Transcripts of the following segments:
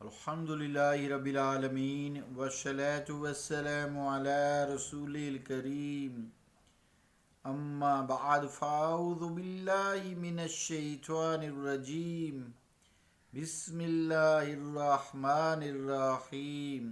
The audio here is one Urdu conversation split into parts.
الحمدللہ رب العالمین والصلاة والسلام علی رسول الکریم اما بعد فاعوذ باللہ من الشیطان الرجیم بسم اللہ الرحمن الرحیم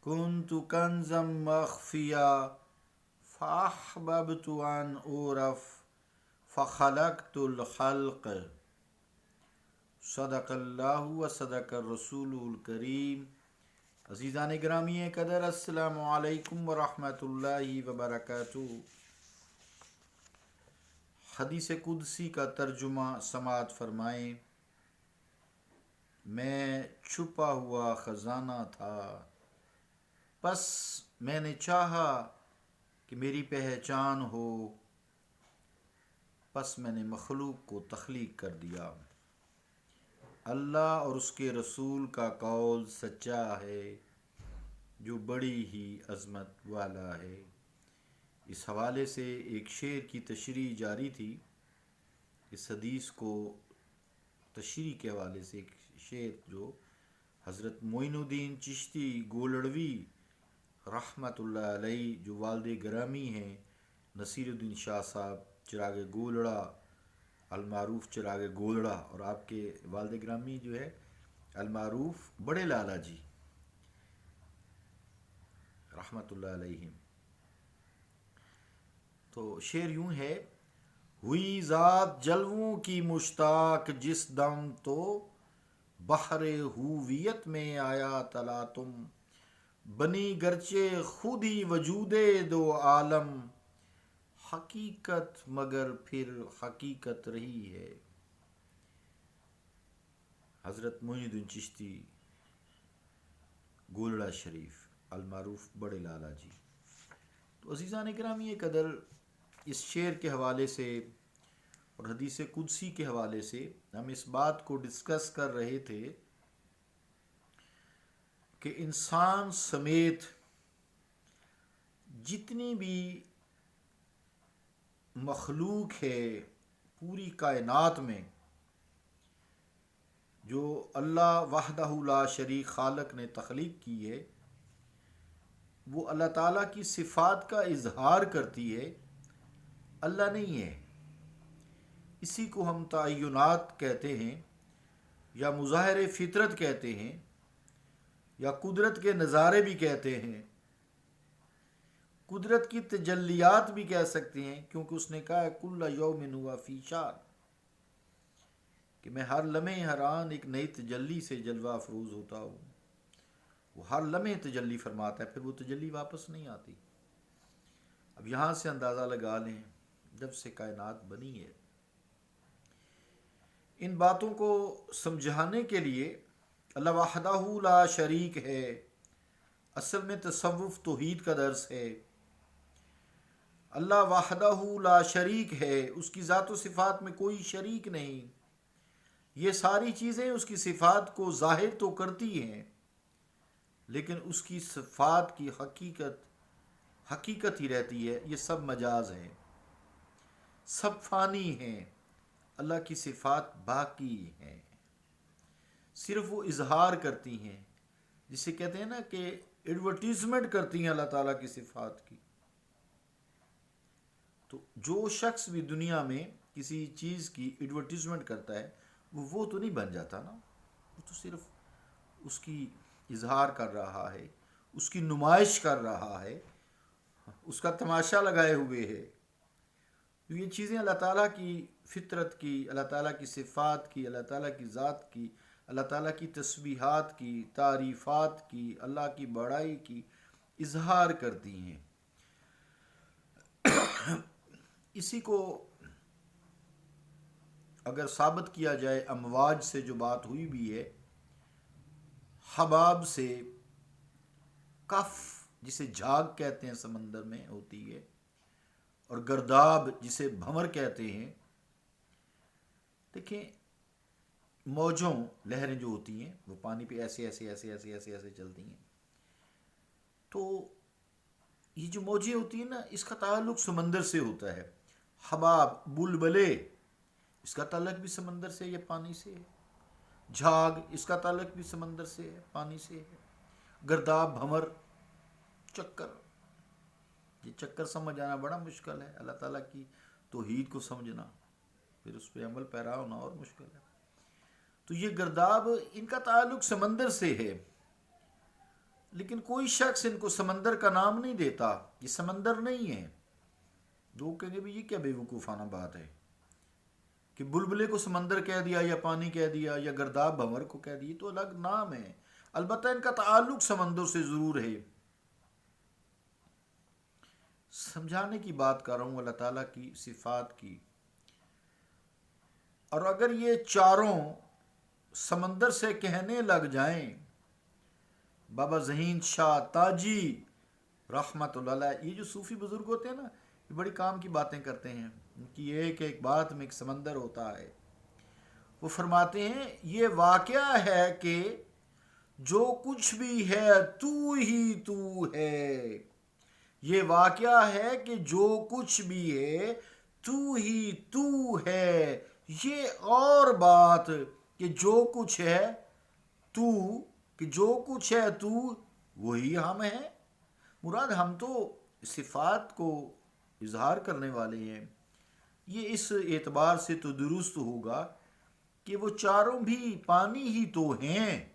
کنت کنزا مخفیا فاحببت ان اعرف فخلقت الخلق صدق اللہ و صدق الرسول الکریم۔ عزیزان گرامی قدر، السلام علیکم ورحمۃ اللہ وبرکاتہ۔ حدیث قدسی کا ترجمہ سماعت فرمائیں۔ میں چھپا ہوا خزانہ تھا، پس میں نے چاہا کہ میری پہچان ہو، پس میں نے مخلوق کو تخلیق کر دیا۔ اللہ اور اس کے رسول کا قول سچا ہے جو بڑی ہی عظمت والا ہے۔ اس حوالے سے ایک شعر کی تشریح جاری تھی۔ اس حدیث کو تشریح کے حوالے سے ایک شعر جو حضرت معین الدین چشتی گولڑوی رحمۃ اللہ علیہ، جو والد گرامی ہیں نصیر الدین شاہ صاحب چراغ گولڑا المعروف چراغ گولڑا، اور آپ کے والد گرامی جو ہے المعروف بڑے لالا جی رحمۃ اللہ علیہ۔ تو شعر یوں ہے: ہوئی ذات جلووں کی مشتاق جس دم، تو بحر ہوویت میں آیا تلاطم، بنی گرچہ خود ہی وجود دو عالم، حقیقت مگر پھر حقیقت رہی ہے۔ حضرت معین الدین چشتی گولڑا شریف المعروف بڑے لالا جی۔ تو عزیزان گرامی قدر، اس شعر کے حوالے سے اور حدیث قدسی کے حوالے سے ہم اس بات کو ڈسکس کر رہے تھے کہ انسان سمیت جتنی بھی مخلوق ہے پوری کائنات میں، جو اللہ وحدہ لا شریک خالق نے تخلیق کی ہے، وہ اللہ تعالیٰ کی صفات کا اظہار کرتی ہے، اللہ نہیں ہے۔ اسی کو ہم تعینات کہتے ہیں، یا مظاہر فطرت کہتے ہیں، یا قدرت کے نظارے بھی کہتے ہیں، قدرت کی تجلیات بھی کہہ سکتے ہیں، کیونکہ اس نے کہا ہے کل یوم ہوا فی شان، کہ میں ہر لمحے ہر آن ایک نئی تجلی سے جلوہ افروز ہوتا ہوں۔ وہ ہر لمحے تجلی فرماتا ہے، پھر وہ تجلی واپس نہیں آتی۔ اب یہاں سے اندازہ لگا لیں، جب سے کائنات بنی ہے، ان باتوں کو سمجھانے کے لیے اللہ وحدہ لا شریک ہے، اصل میں تصوف توحید کا درس ہے۔ اللہ وحدہ لا شریک ہے، اس کی ذات و صفات میں کوئی شریک نہیں۔ یہ ساری چیزیں اس کی صفات کو ظاہر تو کرتی ہیں، لیکن اس کی صفات کی حقیقت ہی رہتی ہے۔ یہ سب مجاز ہیں، سب فانی ہیں، اللہ کی صفات باقی ہیں، صرف وہ اظہار کرتی ہیں، جسے کہتے ہیں نا کہ ایڈورٹیزمنٹ کرتی ہیں اللہ تعالیٰ کی صفات کی۔ تو جو شخص بھی دنیا میں کسی چیز کی ایڈورٹیزمنٹ کرتا ہے، وہ تو نہیں بن جاتا نا، وہ تو صرف اس کی اظہار کر رہا ہے، اس کی نمائش کر رہا ہے، اس کا تماشا لگائے ہوئے ہے۔ یہ چیزیں اللہ تعالیٰ کی فطرت کی، اللہ تعالیٰ کی صفات کی، اللہ تعالیٰ کی ذات کی، اللہ تعالیٰ کی تسبیحات کی، تعریفات کی، اللہ کی بڑائی کی اظہار کرتی ہیں۔ اسی کو اگر ثابت کیا جائے امواج سے، جو بات ہوئی بھی ہے، حباب سے، کف جسے جھاگ کہتے ہیں سمندر میں ہوتی ہے، اور گرداب جسے بھنور کہتے ہیں۔ دیکھیں، موجوں لہریں جو ہوتی ہیں وہ پانی پہ ایسے ایسے ایسے ایسے ایسے ایسے چلتی ہیں، تو یہ جو موجیں ہوتی ہیں نا، اس کا تعلق سمندر سے ہوتا ہے۔ حباب، بلبلے، اس کا تعلق بھی سمندر سے یا پانی سے ہے۔ جھاگ اس کا تعلق بھی سمندر سے ہے، پانی سے ہے، گرداب، بھمر، چکر. یہ چکر سمجھ آنا بڑا مشکل ہے، اللہ تعالیٰ کی توحید کو سمجھنا پھر اس پہ عمل پیرا ہونا اور مشکل ہے. تو یہ گرداب ان کا تعلق سمندر سے ہے، لیکن کوئی شخص ان کو سمندر کا نام نہیں دیتا، یہ سمندر نہیں ہے. لوگ کہیں گے بھی یہ کیا بے وقوفانہ بات ہے کہ بلبلے کو سمندر کہہ دیا یا پانی کہہ دیا یا گرداب بھنور کو کہہ دیا، تو الگ نام ہے. البتہ ان کا تعلق سمندر سے ضرور ہے. سمجھانے کی بات کر رہا ہوں اللہ تعالیٰ کی صفات کی. اور اگر یہ چاروں سمندر سے کہنے لگ جائیں، بابا ذہین شاہ تاجی رحمت اللہ علیہ، یہ جو صوفی بزرگ ہوتے ہیں نا، یہ بڑی کام کی باتیں کرتے ہیں. ان کی ایک ایک بات میں ایک سمندر ہوتا ہے. وہ فرماتے ہیں یہ واقعہ ہے کہ جو کچھ بھی ہے تو ہی تو ہے. یہ واقعہ ہے کہ جو کچھ بھی ہے تو ہی تو ہے. یہ اور بات کہ جو کچھ ہے تو، کہ جو کچھ ہے تو وہی ہم ہیں. مراد ہم تو صفات کو اظہار کرنے والے ہیں. یہ اس اعتبار سے تو درست ہوگا کہ وہ چاروں بھی پانی ہی تو ہیں،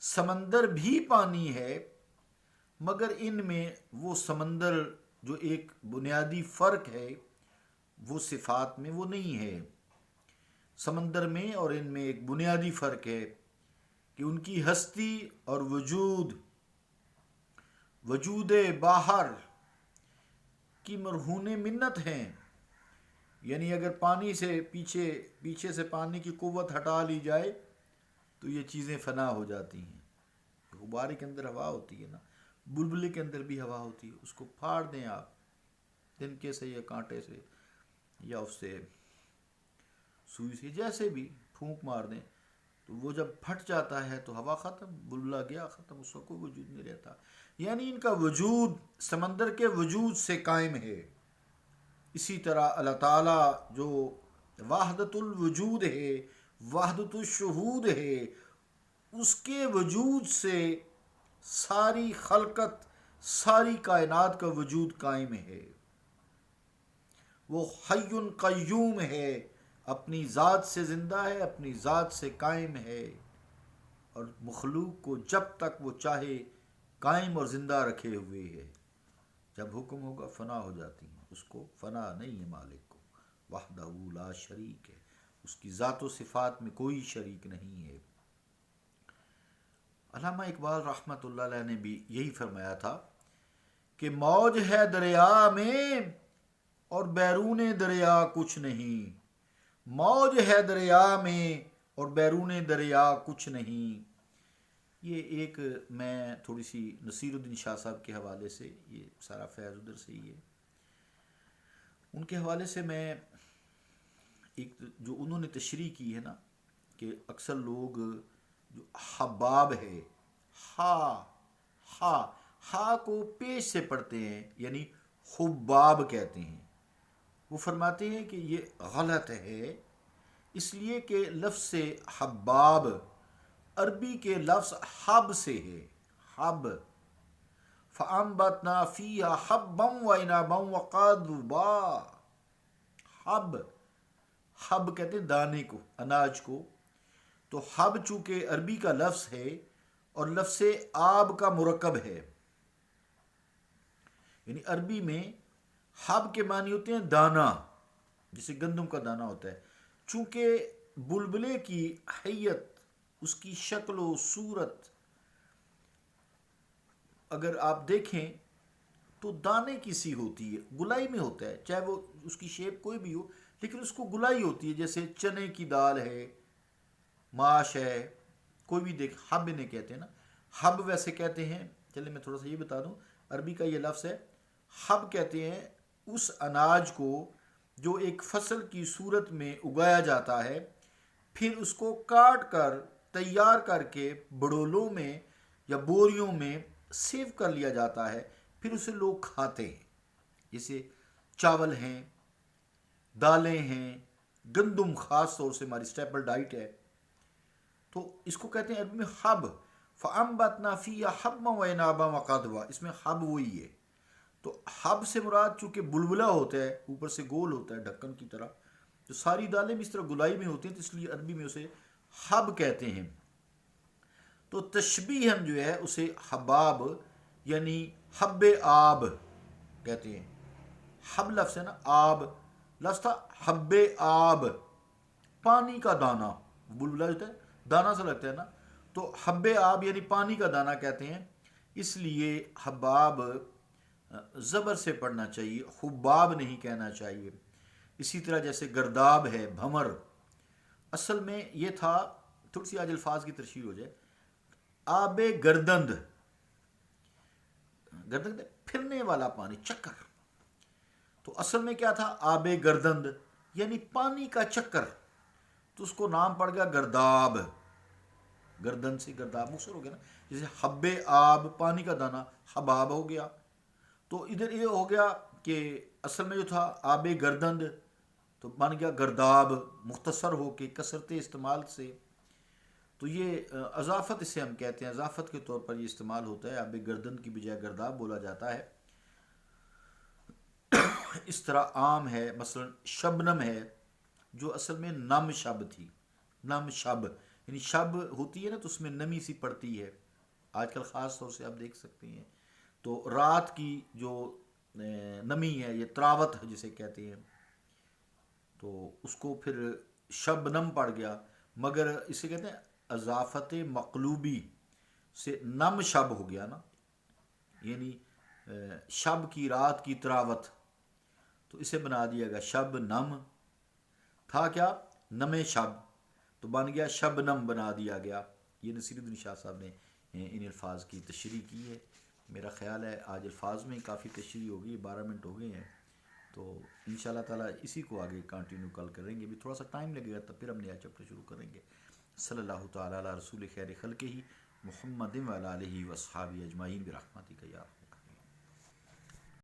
سمندر بھی پانی ہے، مگر ان میں وہ سمندر جو ایک بنیادی فرق ہے وہ صفات میں وہ نہیں ہے. سمندر میں اور ان میں ایک بنیادی فرق ہے کہ ان کی ہستی اور وجود باہر کی مرہون منت ہیں. یعنی اگر پانی سے پیچھے سے پانی کی قوت ہٹا لی جائے تو یہ چیزیں فنا ہو جاتی ہیں. غبارے کے اندر ہوا ہوتی ہے نا، بلبلے کے اندر بھی ہوا ہوتی ہے، اس کو پھاڑ دیں آپ تنکے سے یا کانٹے سے یا اس سے سوئی سے، جیسے بھی پھونک مار دیں، تو وہ جب پھٹ جاتا ہے تو ہوا ختم، بلبلا گیا ختم، اس کا کوئی وجود نہیں رہتا. یعنی ان کا وجود سمندر کے وجود سے قائم ہے. اسی طرح اللہ تعالیٰ جو وحدت الوجود ہے، وحدت الشہود ہے، اس کے وجود سے ساری خلقت، ساری کائنات کا وجود قائم ہے. وہ حی قیوم ہے، اپنی ذات سے زندہ ہے، اپنی ذات سے قائم ہے، اور مخلوق کو جب تک وہ چاہے قائم اور زندہ رکھے ہوئے ہے. جب حکم ہوگا فنا ہو جاتی ہیں. اس کو فنا نہیں ہے مالک کو، وحدہ لا شریک ہے، اس کی ذات و صفات میں کوئی شریک نہیں ہے. علامہ اقبال رحمۃ اللہ علیہ نے بھی یہی فرمایا تھا کہ موج ہے دریا میں اور بیرون دریا کچھ نہیں. موج ہے دریا میں اور بیرون دریا کچھ نہیں. یہ ایک میں تھوڑی سی نصیر الدین شاہ صاحب کے حوالے سے، یہ سارا فیض ادھر سے ہی ہے، ان کے حوالے سے میں ایک جو انہوں نے تشریح کی ہے نا کہ اکثر لوگ جو حباب ہے، ہا کو پیش سے پڑھتے ہیں، یعنی حباب کہتے ہیں. وہ فرماتے ہیں کہ یہ غلط ہے، اس لیے کہ لفظ حباب عربی کے لفظ حب سے ہے. حب فَأَنبَتْنَا فِيهَا حَبًّا وَعِنَبًا وَقَضْبًا. حب کہتے ہیں دانے کو، اناج کو. تو حب چونکہ عربی کا لفظ ہے اور لفظ آب کا مرکب ہے، یعنی عربی میں حب کے معنی ہوتے ہیں دانہ، جسے گندم کا دانہ ہوتا ہے. چونکہ بلبلے کی حیت، اس کی شکل و صورت اگر آپ دیکھیں تو دانے کی سی ہوتی ہے، گلائی میں ہوتا ہے، چاہے وہ اس کی شیپ کوئی بھی ہو، لیکن اس کو گلائی ہوتی ہے. جیسے چنے کی دال ہے، ماش ہے، کوئی بھی دیکھ حب انہیں کہتے ہیں نا. حب ویسے کہتے ہیں، چلے میں تھوڑا سا یہ بتا دوں، عربی کا یہ لفظ ہے. حب کہتے ہیں اس اناج کو جو ایک فصل کی صورت میں اگایا جاتا ہے، پھر اس کو کاٹ کر تیار کر کے بڑولوں میں یا بوریوں میں سیو کر لیا جاتا ہے، پھر اسے لوگ کھاتے ہیں. جیسے چاول ہیں، دالیں ہیں، گندم خاص طور سے ہماری سٹیپل ڈائٹ ہے. تو اس کو کہتے ہیں عربی میں حب، فَأَنبَتْنَا فِيهَا حَبًّا وَعِنَابًا وَقَضْبًا، اس میں حب وہی ہے. تو حب سے مراد چونکہ بلبلہ ہوتا ہے، اوپر سے گول ہوتا ہے ڈھکن کی طرح، تو ساری دالیں بھی اس طرح گلائی میں ہوتی ہیں، تو اس لیے عربی میں اسے حب کہتے ہیں. تو تشبیہ ہم جو ہے اسے حباب یعنی حب آب کہتے ہیں. حب لفظ ہے نا، آب لفظ تھا حب آب، پانی کا دانہ. بلبلہ ہوتا ہے دانہ سا لگتا ہے نا، تو حب آب یعنی پانی کا دانہ کہتے ہیں. اس لیے حباب زبر سے پڑھنا چاہیے، حباب نہیں کہنا چاہیے. اسی طرح جیسے گرداب ہے، بھمر، اصل میں یہ تھا، تھوڑی سی آج الفاظ کی ترشیح ہو جائے. آب گردند، گردند پھرنے والا پانی، چکر. تو اصل میں کیا تھا؟ آب گردند یعنی پانی کا چکر. تو اس کو نام پڑ گیا گرداب، گردن سے گرداب مختصر ہو گیا نا. جیسے حب آب پانی کا دانہ، حباب ہو گیا. تو ادھر یہ ہو گیا کہ اصل میں جو تھا آب گردند تو بن گیا گرداب، مختصر ہو کے کثرت استعمال سے. تو یہ اضافت اسے ہم کہتے ہیں، اضافت کے طور پر یہ استعمال ہوتا ہے. آب گردن کی بجائے گرداب بولا جاتا ہے. اس طرح عام ہے، مثلا شبنم ہے جو اصل میں نم شب تھی. نم شب یعنی شب ہوتی ہے نا، تو اس میں نمی سی پڑتی ہے. آج کل خاص طور سے آپ دیکھ سکتے ہیں. تو رات کی جو نمی ہے یہ تراوت ہے جسے کہتے ہیں، تو اس کو پھر شبنم پڑ گیا. مگر اسے کہتے ہیں اضافت مقلوبی سے نم شب ہو گیا نا، یعنی شب کی رات کی تراوت. تو اسے بنا دیا گیا شب نم، تھا کیا نم شب، تو بن گیا شب نم بنا دیا گیا. یہ نصیر الدین شاہ صاحب نے ان الفاظ کی تشریح کی ہے. میرا خیال ہے آج الفاظ میں کافی تشریح ہوگی، 12 منٹ ہو گئے ہیں. تو انشاءاللہ تعالیٰ اسی کو آگے کنٹینیو کل کریں گے. ابھی تھوڑا سا ٹائم لگے گا، تب پھر ہم نیا چیپٹر شروع کریں گے. صلی اللہ تعالیٰ علی رسول خیر خلقہ محمد وعلی آلہ واصحابہ اجمعین برحمتک یا